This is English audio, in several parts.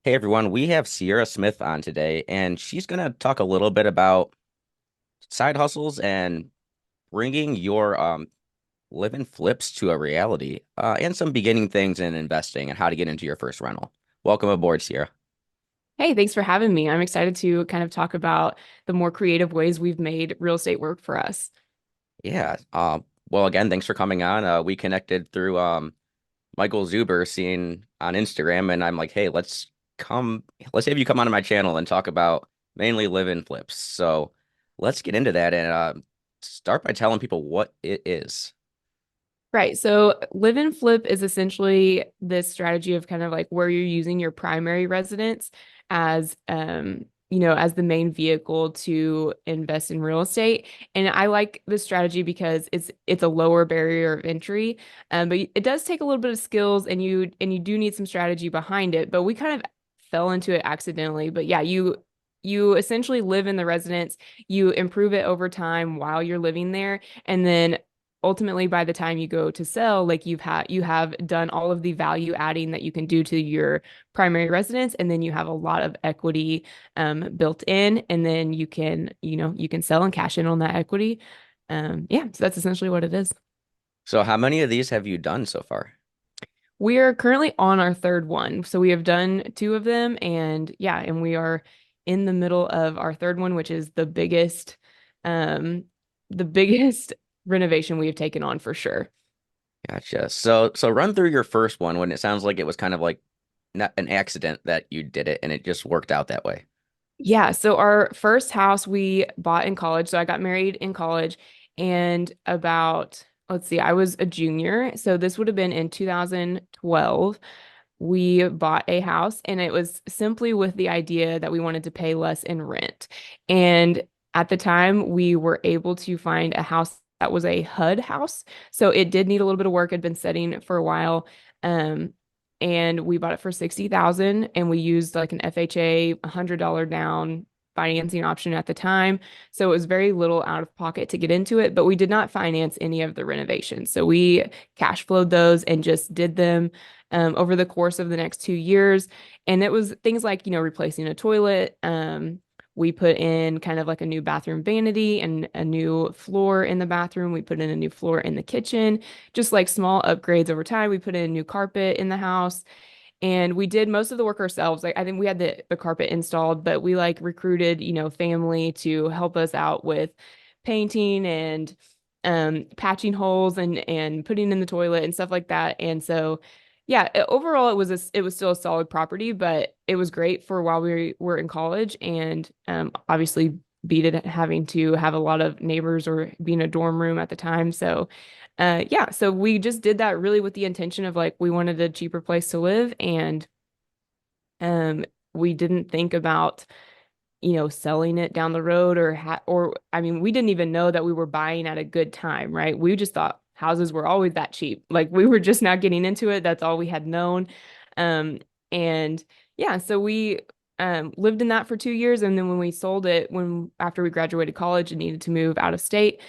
Hey everyone, we have Sierra Smith on today, and she's going to talk a little bit about side hustles and bringing your live-in flips to a reality, and some beginning things in investing and how to get into your first rental. Welcome aboard, Sierra. Hey, thanks for having me. I'm excited to kind of talk about the more creative ways we've made real estate work for us. Yeah. Well, again, thanks for coming on. We connected through Michael Zuber, seeing on Instagram, and I'm like, hey, let's have you come onto my channel and talk about mainly live-in flips. So let's get into that and start by telling people what it is. Right. So live and flip is essentially this strategy of kind of like where you're using your primary residence as as the main vehicle to invest in real estate. And I like this strategy because it's a lower barrier of entry. But it does take a little bit of skills and you do need some strategy behind it. But we kind of fell into it accidentally. But yeah, you essentially live in the residence, you improve it over time while you're living there, and then ultimately by the time you go to sell, like you have done all of the value adding that you can do to your primary residence, and then you have a lot of equity built in, and then you can sell and cash in on that equity. Yeah, so that's essentially what it is. So how many of these have you done so far? We are currently on our third one. So we have done two of them, and yeah, and we are in the middle of our third one, which is um, the biggest renovation we have taken on for sure. Gotcha. So run through your first one when it sounds like it was kind of like not an accident that you did it and it just worked out that way. Yeah, so our first house we bought in college. So I got married in college, and let's see, I was a junior. So this would have been in 2012. We bought a house, and it was simply with the idea that we wanted to pay less in rent. And at the time, we were able to find a house that was a HUD house. So it did need a little bit of work. It had been sitting for a while. Um, and we bought it for 60,000, and we used like an FHA $100 down financing option at the time. So it was very little out of pocket to get into it, but we did not finance any of the renovations. So we cash flowed those and just did them over the course of the next 2 years. And it was things like, replacing a toilet. We put in kind of like a new bathroom vanity and a new floor in the bathroom. We put in a new floor in the kitchen, just like small upgrades over time. We put in a new carpet in the house, and we did most of the work ourselves. Like I think we had the carpet installed, but we like recruited, family to help us out with painting and patching holes and putting in the toilet and stuff like that. And so yeah, overall it was still a solid property, but it was great for while we were in college, and obviously beat it having to have a lot of neighbors or being a dorm room at the time. So yeah, so we just did that really with the intention of like we wanted a cheaper place to live, and um we didn't think about selling it down the road or I mean, we didn't even know that we were buying at a good time, right? We just thought houses were always that cheap. Like we were just not getting into it. That's all we had known. Um and yeah, so we lived in that for 2 years, and then when we sold it, when after we graduated college and needed to move out of state,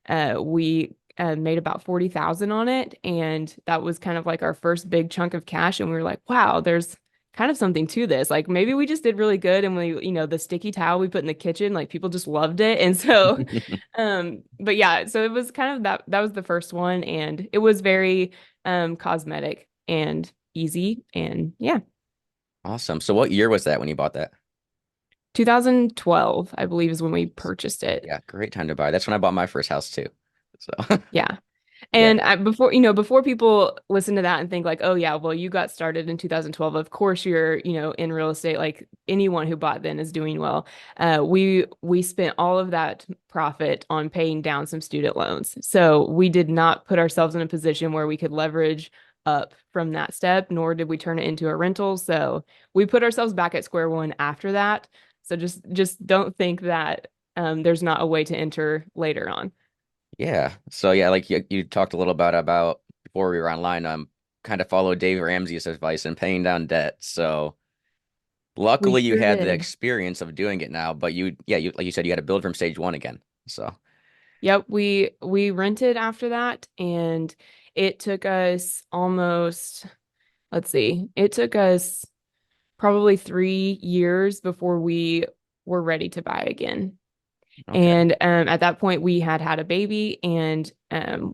we made about 40,000 on it, and that was kind of like our first big chunk of cash, and we were like, wow, there's kind of something to this. Like maybe we just did really good, and we, the sticky towel we put in the kitchen, like people just loved it. And so but yeah, so it was kind of that was the first one, and it was very cosmetic and easy, and yeah. Awesome. So what year was that when you bought that? 2012, I believe, is when we purchased it. Yeah, great time to buy. That's when I bought my first house too. So Yeah. yeah, And before people listen to that and think like, oh yeah, well, you got started in 2012. Of course you're, in real estate, like anyone who bought then is doing well. We spent all of that profit on paying down some student loans. So we did not put ourselves in a position where we could leverage up from that step, nor did we turn it into a rental. So we put ourselves back at square one after that. So just don't think that there's not a way to enter later on. yeah. So yeah, like you talked a little about before we were online, kind of followed Dave Ramsey's advice and paying down debt. So We luckily you sure had the did. experience of doing it now, but you like you said, you had to build from stage one again. So Yep, we rented after that, and it took us almost, let's see, it took us probably 3 years before we were ready to buy again. Okay. And at that point, we had had a baby, and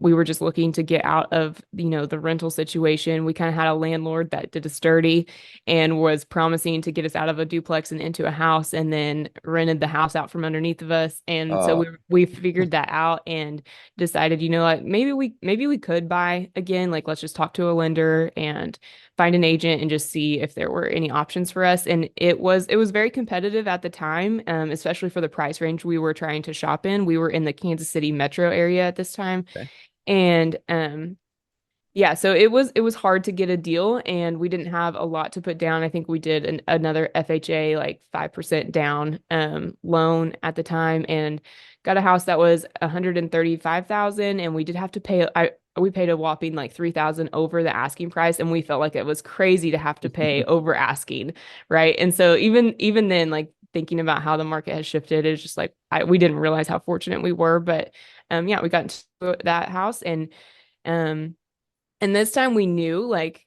we were just looking to get out of, the rental situation. We kind of had a landlord that did us dirty and was promising to get us out of a duplex and into a house, and then rented the house out from underneath of us. And so Oh, we figured that out and decided, like maybe we could buy again. Like, let's just talk to a lender and find an agent and just see if there were any options for us. And it was very competitive at the time, especially for the price range we were trying to shop in. We were in the Kansas City metro area at this time. okay. And yeah, so it was hard to get a deal, and we didn't have a lot to put down. I think we did another FHA like 5% down loan at the time, and got a house that was 135,000, and we did have to pay we paid a whopping like 3,000 over the asking price, and we felt like it was crazy to have to pay over asking, right? And so even then, like thinking about how the market has shifted, it's just like we didn't realize how fortunate we were, but yeah, we got into that house, um and this time we knew, like,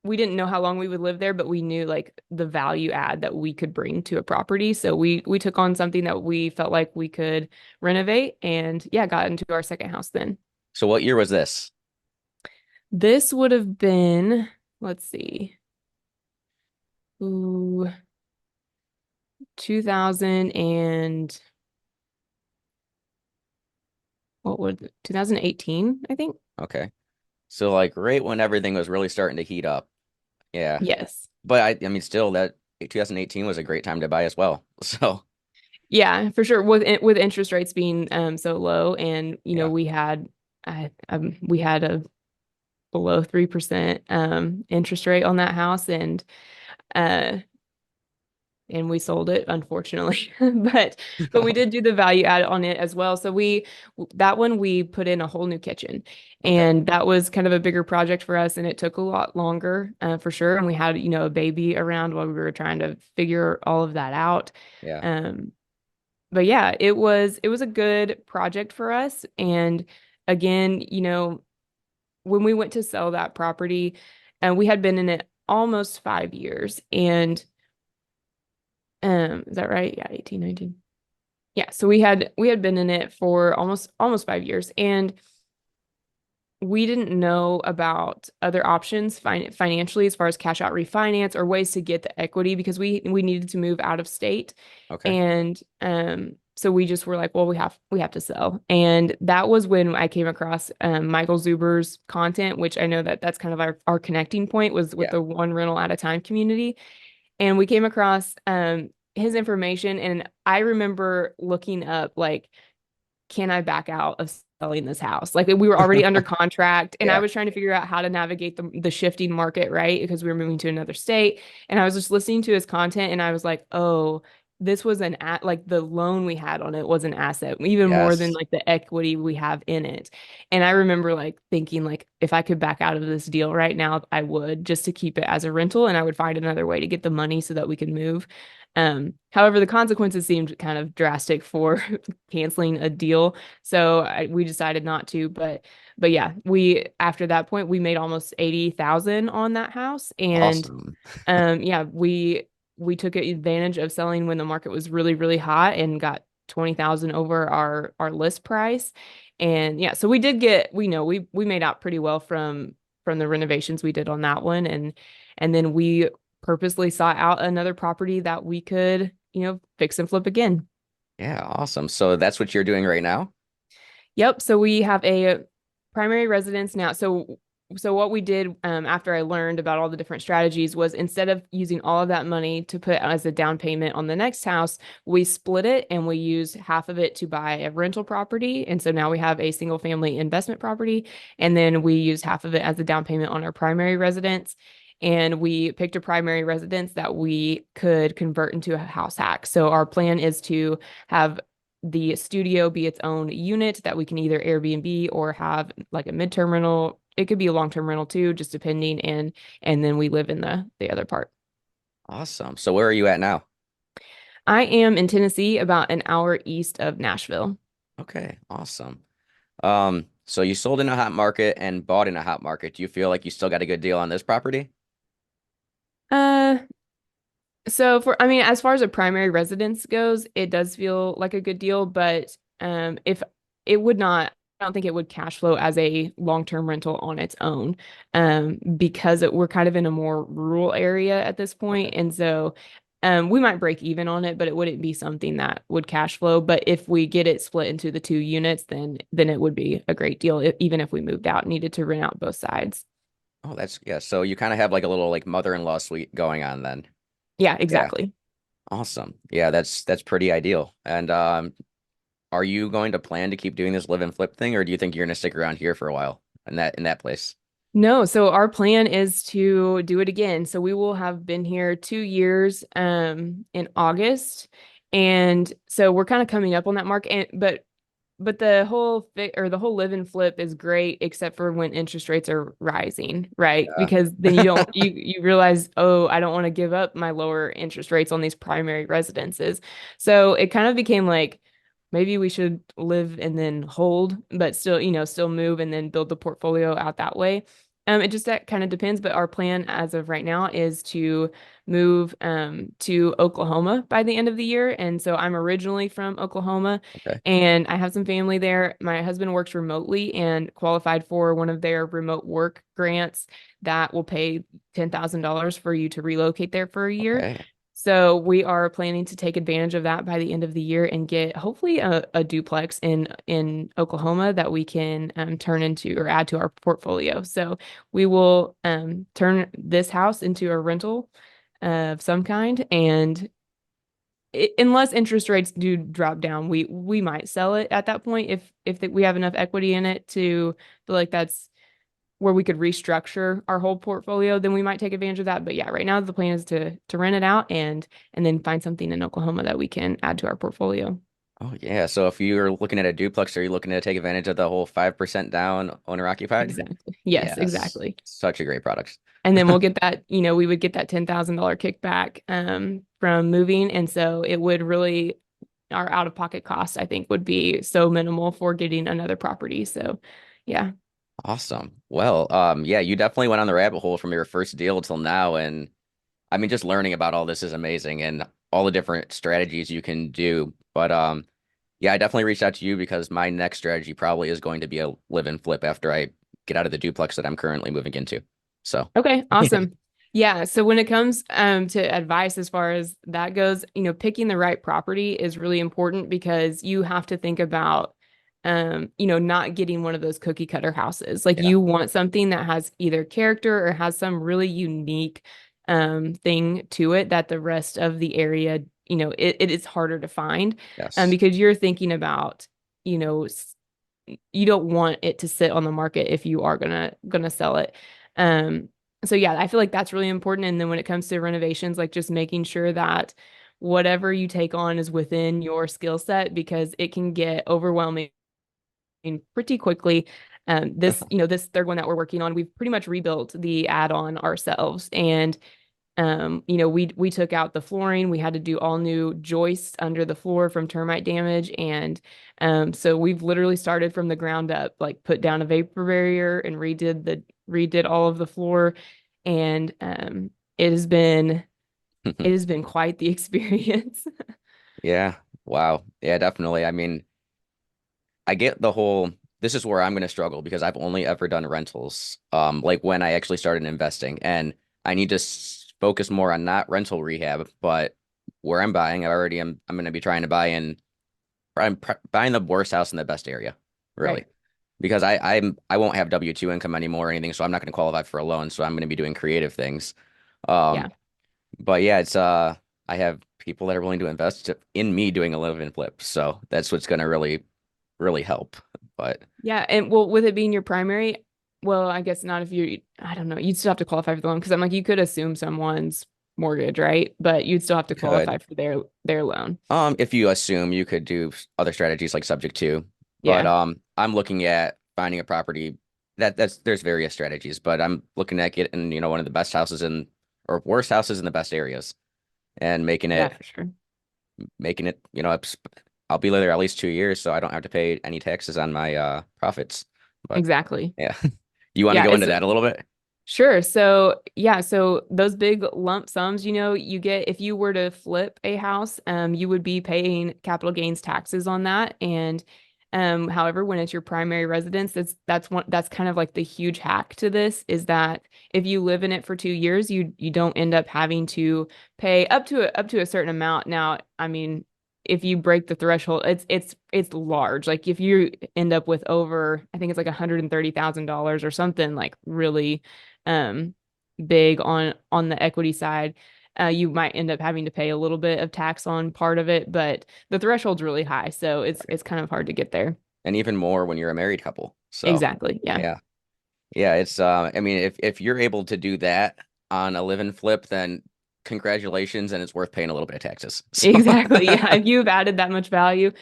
we didn't know how long we would live there, but we knew like the value add that we could bring to a property. So we took on something that we felt like we could renovate, and yeah, got into our second house then. So what year was this? This would have been, let's see, ooh, 2000 and what would 2018, I think. Okay. So like right when everything was really starting to heat up. Yeah. Yes. But I mean still that 2018 was a great time to buy as well. So, Yeah, for sure. With interest rates being so low, and yeah. we had a below 3% interest rate on that house, uh and we sold it, unfortunately. But we did do the value add on it as well. So that one we put in a whole new kitchen, Okay. and that was kind of a bigger project for us, and it took a lot longer, for sure. And we had, a baby around while we were trying to figure all of that out. Yeah. Um but yeah, it was a good project for us. And again, when we went to sell that property, and we had been in it almost 5 years. And is that right? Yeah, 18, 19. Yeah, so we had been in it for almost 5 years, and we didn't know about other options financially, as far as cash out refinance or ways to get the equity, because we needed to move out of state. Okay. And so we just were like, well, we have to sell. And that was when I came across Michael Zuber's content, which I know that's kind of our connecting point, was with Yeah. the one rental at a time community. And we came across his information, and I remember looking up, like, can I back out of selling this house? Like, we were already under contract, and I Yeah. was trying to figure out how to navigate the shifting market, right? Because we were moving to another state. And I was just listening to his content, and I was like, oh, this was like the loan we had on it was an asset, even more than Yes. like the equity we have in it. And I remember like thinking, like, if I could back out of this deal right now, I would, just to keep it as a rental, and I would find another way to get the money so that we could move. However, the consequences seemed kind of drastic for canceling a deal. So we decided not to, but yeah, we after that point we made almost 80,000 on that house. And Awesome. yeah, we took advantage of selling when the market was really, really hot, and got 20,000 over our list price. And yeah, so we did get, we made out pretty well from the renovations we did on that one. And then we purposely sought out another property that we could, fix and flip again. Yeah, awesome. So that's what you're doing right now? Yep. So we have a primary residence now. So what we did, after I learned about all the different strategies, was, instead of using all of that money to put as a down payment on the next house, we split it, and we used half of it to buy a rental property. And so now we have a single family investment property, and then we use half of it as a down payment on our primary residence. And we picked a primary residence that we could convert into a house hack. So our plan is to have the studio be its own unit that we can either Airbnb or have like a midterm rental. It could be a long-term rental too, just depending. And then we live in the other part. Awesome. So where are you at now? I am in Tennessee, about an hour east of Nashville. Okay, awesome. So you sold in a hot market and bought in a hot market. Do you feel like you still got a good deal on this property? Uh, so I mean, as far as a primary residence goes, it does feel like a good deal, but if it would not, I don't think it would cash flow as a long-term rental on its own, because we're kind of in a more rural area at this point, Okay. and so we might break even on it, but it wouldn't be something that would cash flow. But if we get it split into the two units, then it would be a great deal, even if we moved out, needed to rent out both sides. Oh, that's yeah. So you kind of have like a little like mother-in-law suite going on then. Yeah, Yeah. exactly. Awesome. Yeah, that's pretty ideal. And are you going to plan to keep doing this live and flip thing, or do you think you're gonna stick around here for a while in that place? No, so our plan is to do it again. So we will have been here 2 years in August. And so we're kind of coming up on that mark. And but the whole live and flip is great except for when interest rates are rising, right? Yeah. Because then you realize, oh, I don't want to give up my lower interest rates on these primary residences. So it kind of became like maybe we should live and then hold, but still, still move and then build the portfolio out that way. It just that kind of depends, but our plan as of right now is to move to Oklahoma by the end of the year. And so I'm originally from Oklahoma Okay. and I have some family there. My husband works remotely and qualified for one of their remote work grants that will pay $10,000 for you to relocate there for a year. Okay. So we are planning to take advantage of that by the end of the year and get hopefully a duplex in Oklahoma that we can turn into or add to our portfolio. So we will turn this house into a rental of some kind, and unless interest rates do drop down, we might sell it at that point if we have enough equity in it to feel like that's where we could restructure our whole portfolio, then we might take advantage of that. But yeah, right now the plan is to rent it out and then find something in Oklahoma that we can add to our portfolio. Oh yeah. So if you're looking at a duplex, are you looking to take advantage of the whole 5% down owner occupied? Exactly. Yes, Yes. exactly. Such a great product. And then we'll get that, we would get that $10,000 kickback from moving. And so it would really, our out-of-pocket costs, I think, would be so minimal for getting another property. So yeah. Awesome. Well, yeah, you definitely went on the rabbit hole from your first deal till now, and I mean, just learning about all this is amazing and all the different strategies you can do. But yeah, I definitely reached out to you because my next strategy probably is going to be a live and flip after I get out of the duplex that I'm currently moving into. So, Okay, yeah, awesome. Yeah, so when it comes to advice as far as that goes, picking the right property is really important because you have to think about not getting one of those cookie cutter houses. Like yeah, you want something that has either character or has some really unique thing to it that the rest of the area, it is harder to find yes, because you're thinking about, you know, you don't want it to sit on the market if you are gonna sell it. Um, so yeah, I feel like that's really important. And then when it comes to renovations, like just making sure that whatever you take on is within your skill set because it can get overwhelming pretty quickly. This third one that we're working on, we've pretty much rebuilt the add-on ourselves. And we took out the flooring. We had to do all new joists under the floor from termite damage, and so we've literally started from the ground up, like put down a vapor barrier and redid all of the floor, and it has been quite the experience. yeah, wow, yeah, definitely. I mean, I get the whole. This is where I'm going to struggle because I've only ever done rentals, like when I actually started investing, and I need to focus more on not rental rehab, but where I'm buying, I'm going to be trying to buy in. Buying the worst house in the best area, really, Right. because I won't have W-2 income anymore or anything, so I'm not going to qualify for a loan. So I'm going to be doing creative things. Yeah. Um, but yeah, it's I have people that are willing to invest in me doing a live and flip, so that's what's going to really help. But Yeah. And well, with it being your primary, well, I guess not if I don't know, you'd still have to qualify for the loan because I'm like, you could assume someone's mortgage, right? But you'd still have to you could, qualify for their loan. if you assume you could do other strategies like subject to, but Yeah. I'm looking at finding a property that's there's various strategies, but I'm looking at getting one of the best houses in or worst houses in the best areas and Yeah, for sure. making it I'll be there at least 2 years, so I don't have to pay any taxes on my profits. But Exactly. yeah, you want to Yeah, go it's into that a little bit? Sure. So, yeah, so those big lump sums, you get if you were to flip a house, you would be paying capital gains taxes on that. And however, when it's your primary residence, that's kind of like the huge hack to this is that if you live in it for 2 years, you don't end up having to pay up to a certain amount. Now, I mean, if you break the threshold, it's large. Like if you end up with over, I think it's like $130,000 or something like really um big on the equity side, you might end up having to pay a little bit of tax on part of it, but the threshold's really high, so it's kind of hard to get there. And even more when you're a married couple. So Exactly. Yeah. yeah. Yeah, it's I mean if you're able to do that on a live and flip, then congratulations and it's worth paying a little bit of taxes. So Exactly. Yeah. If you've added that much value,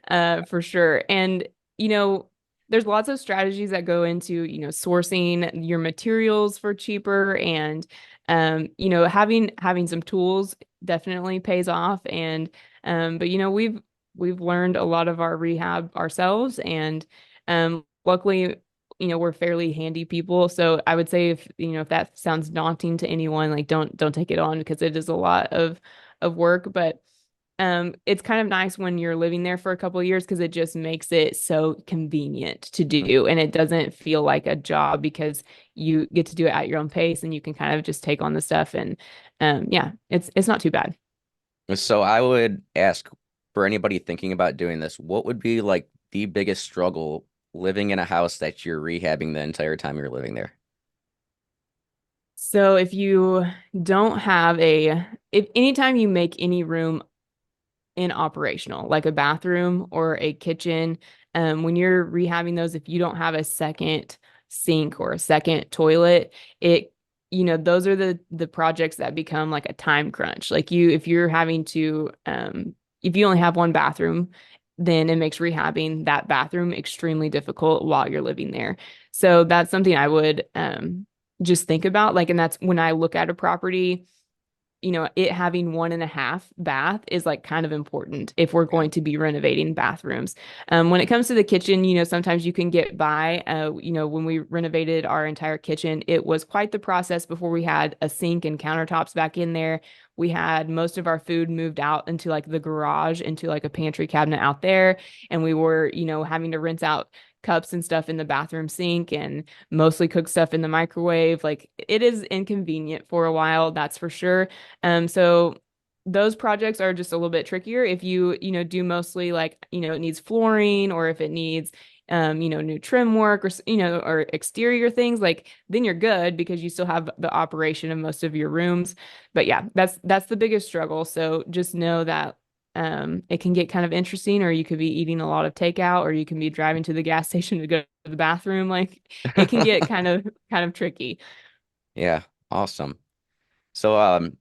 for sure. And, you know, there's lots of strategies that go into, sourcing your materials for cheaper and, having some tools definitely pays off. And, but we've learned a lot of our rehab ourselves and, luckily, we're fairly handy people. So I would say if that sounds daunting to anyone, like don't take it on because it is a lot of work, but it's kind of nice when you're living there for a couple of years because it just makes it so convenient to do and it doesn't feel like a job because you get to do it at your own pace and you can kind of just take on the stuff and yeah, it's not too bad. so I would ask for anybody thinking about doing this, what would be like the biggest struggle living in a house that you're rehabbing the entire time you're living there? So if you don't have if anytime you make any room inoperational, like a bathroom or a kitchen. When you're rehabbing those, if you don't have a second sink or a second toilet, those are the projects that become like a time crunch. Like if you're having to, if you only have one bathroom, then it makes rehabbing that bathroom extremely difficult while you're living there. So that's something I would just think about. Like, and that's when I look at a property, it having 1.5 bath is like kind of important if we're Yeah. going to be renovating bathrooms. When it comes to the kitchen, sometimes you can get by. When we renovated our entire kitchen, it was quite the process before we had a sink and countertops back in there. We had most of our food moved out into like the garage, into like a pantry cabinet out there. And we were, having to rinse out cups and stuff in the bathroom sink and mostly cook stuff in the microwave. Like it is inconvenient for a while, that's for sure. So those projects are just a little bit trickier if do mostly like, it needs flooring or if it needs new trim work or or exterior things, like then you're good because you still have the operation of most of your rooms. But yeah, that's the biggest struggle. So just know that it can get kind of interesting, or you could be eating a lot of takeout, or you can be driving to the gas station to go to the bathroom. Like it can get kind of tricky. Yeah, awesome. So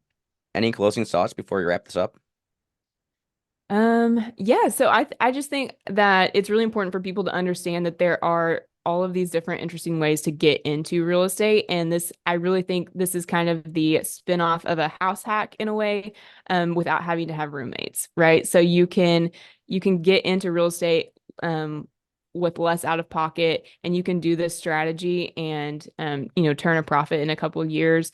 any closing thoughts before we wrap this up? Yeah, so I just think that it's really important for people to understand that there are all of these different interesting ways to get into real estate. And I really think this is kind of the spin-off of a house hack in a way, without having to have roommates, right? So you can get into real estate with less out of pocket, and you can do this strategy and turn a profit in a couple of years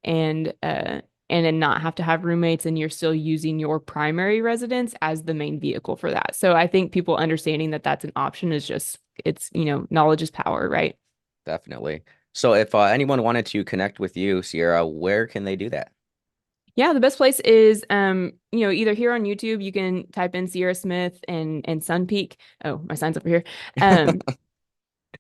and then not have to have roommates, and you're still using your primary residence as the main vehicle for that. So I think people understanding that that's an option is just knowledge is power, right? Definitely. So if anyone wanted to connect with you, Sierra, where can they do that? Yeah, the best place is either here on YouTube, you can type in Sierra Smith and SunPeak. Oh, my sign's over here. Um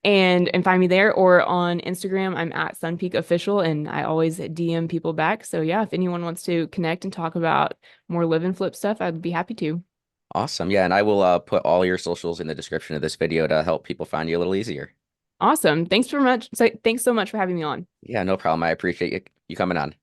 and find me there, or on Instagram, I'm at SunPeak Official, and I always DM people back. So yeah, if anyone wants to connect and talk about more live and flip stuff, I'd be happy to. Awesome. Yeah, and I will put all your socials in the description of this video to help people find you a little easier. Awesome. Thanks so much for having me on. Yeah, no problem. I appreciate you coming on.